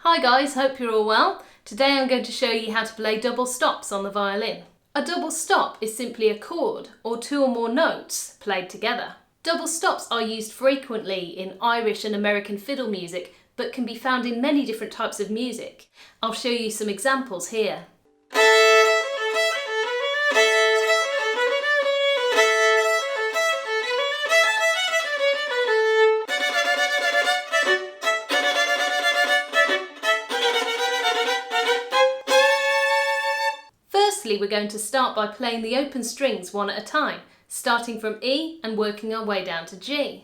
Hi guys, hope you're all well. Today I'm going to show you how to play double stops on the violin. A double stop is simply a chord or two or more notes played together. Double stops are used frequently in Irish and American fiddle music, but can be found in many different types of music. I'll show you some examples here. Firstly, we're going to start by playing the open strings one at a time, starting from E and working our way down to G.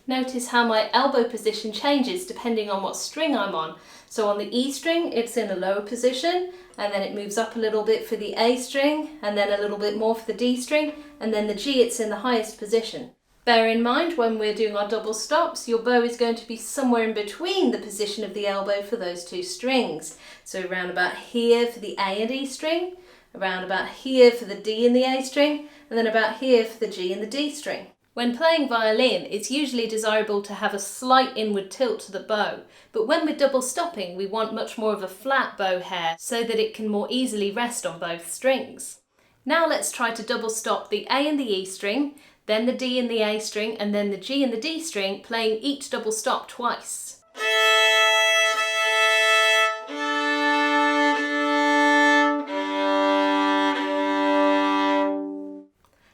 Notice how my elbow position changes depending on what string I'm on. So on the E string, it's in a lower position, and then it moves up a little bit for the A string, and then a little bit more for the D string, and then the G, it's in the highest position. Bear in mind when we're doing our double stops, your bow is going to be somewhere in between the position of the elbow for those two strings. So around about here for the A and E string, around about here for the D and the A string, and then about here for the G and the D string. When playing violin, it's usually desirable to have a slight inward tilt to the bow, but when we're double stopping, we want much more of a flat bow hair so that it can more easily rest on both strings. Now let's try to double stop the A and the E string, then the D and the A string, and then the G and the D string, playing each double stop twice.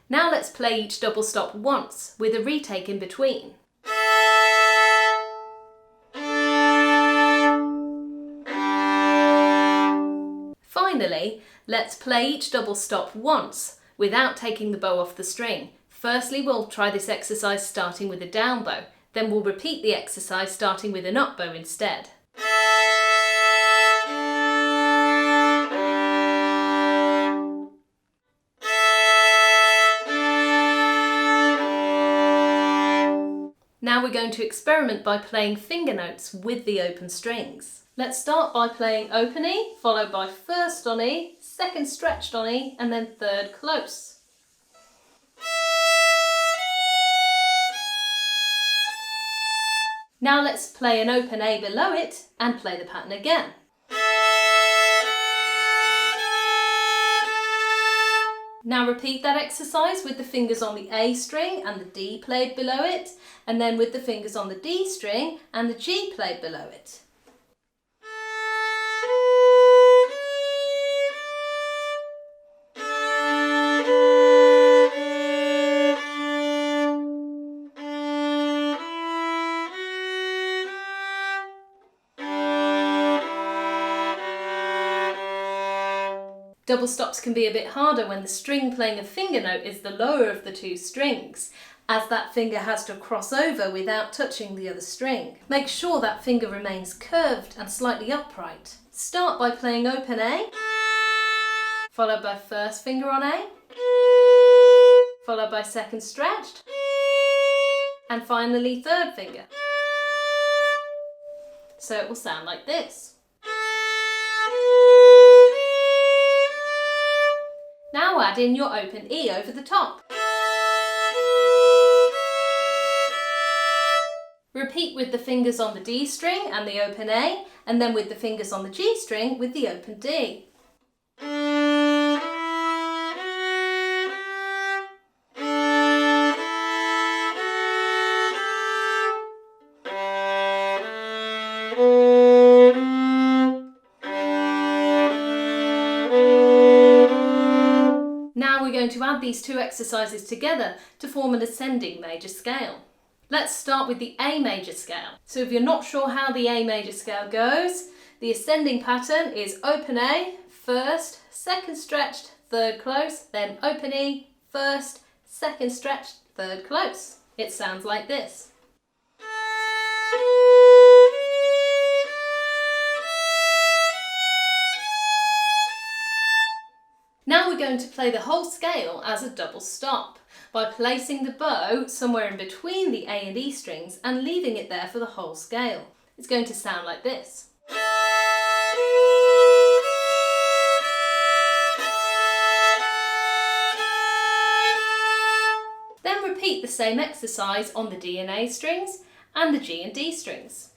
Now let's play each double stop once, with a retake in between. Finally, let's play each double stop once, without taking the bow off the string. Firstly, we'll try this exercise starting with a down bow, then we'll repeat the exercise starting with an up bow instead. Now we're going to experiment by playing finger notes with the open strings. Let's start by playing open E, followed by first on E, second stretched on E, and then third close. Now let's play an open A below it and play the pattern again. Now repeat that exercise with the fingers on the A string and the D played below it, and then with the fingers on the D string and the G played below it. Double stops can be a bit harder when the string playing a finger note is the lower of the two strings, as that finger has to cross over without touching the other string. Make sure that finger remains curved and slightly upright. Start by playing open A, followed by first finger on A, followed by second stretched, and finally third finger. So it will sound like this. Now add in your open E over the top. Repeat with the fingers on the D string and the open A, and then with the fingers on the G string with the open D. Now we're going to add these two exercises together to form an ascending major scale. Let's start with the A major scale. So if you're not sure how the A major scale goes, the ascending pattern is open A, first, second stretched, third close, then open E, first, second stretched, third close. It sounds like this. Now we're going to play the whole scale as a double stop by placing the bow somewhere in between the A and E strings and leaving it there for the whole scale. It's going to sound like this. repeat the same exercise on the D and A strings and the G and D strings.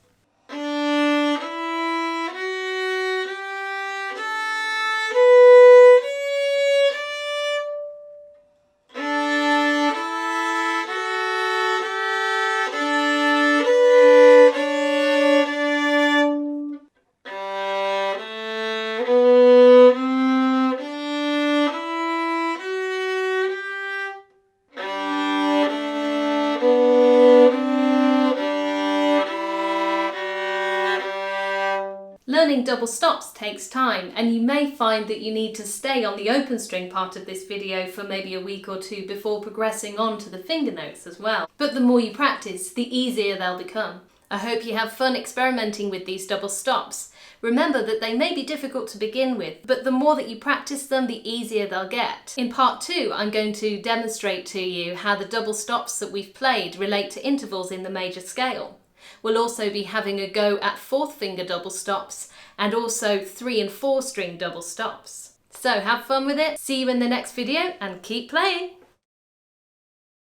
Learning double stops takes time, and you may find that you need to stay on the open string part of this video for maybe a week or two before progressing on to the finger notes as well. But the more you practice, the easier they'll become. I hope you have fun experimenting with these double stops. Remember that they may be difficult to begin with, but the more that you practice them, the easier they'll get. In part 2, I'm going to demonstrate to you how the double stops that we've played relate to intervals in the major scale. We'll also be having a go at fourth finger double stops and also 3 and 4 string double stops. So have fun with it, see you in the next video and keep playing!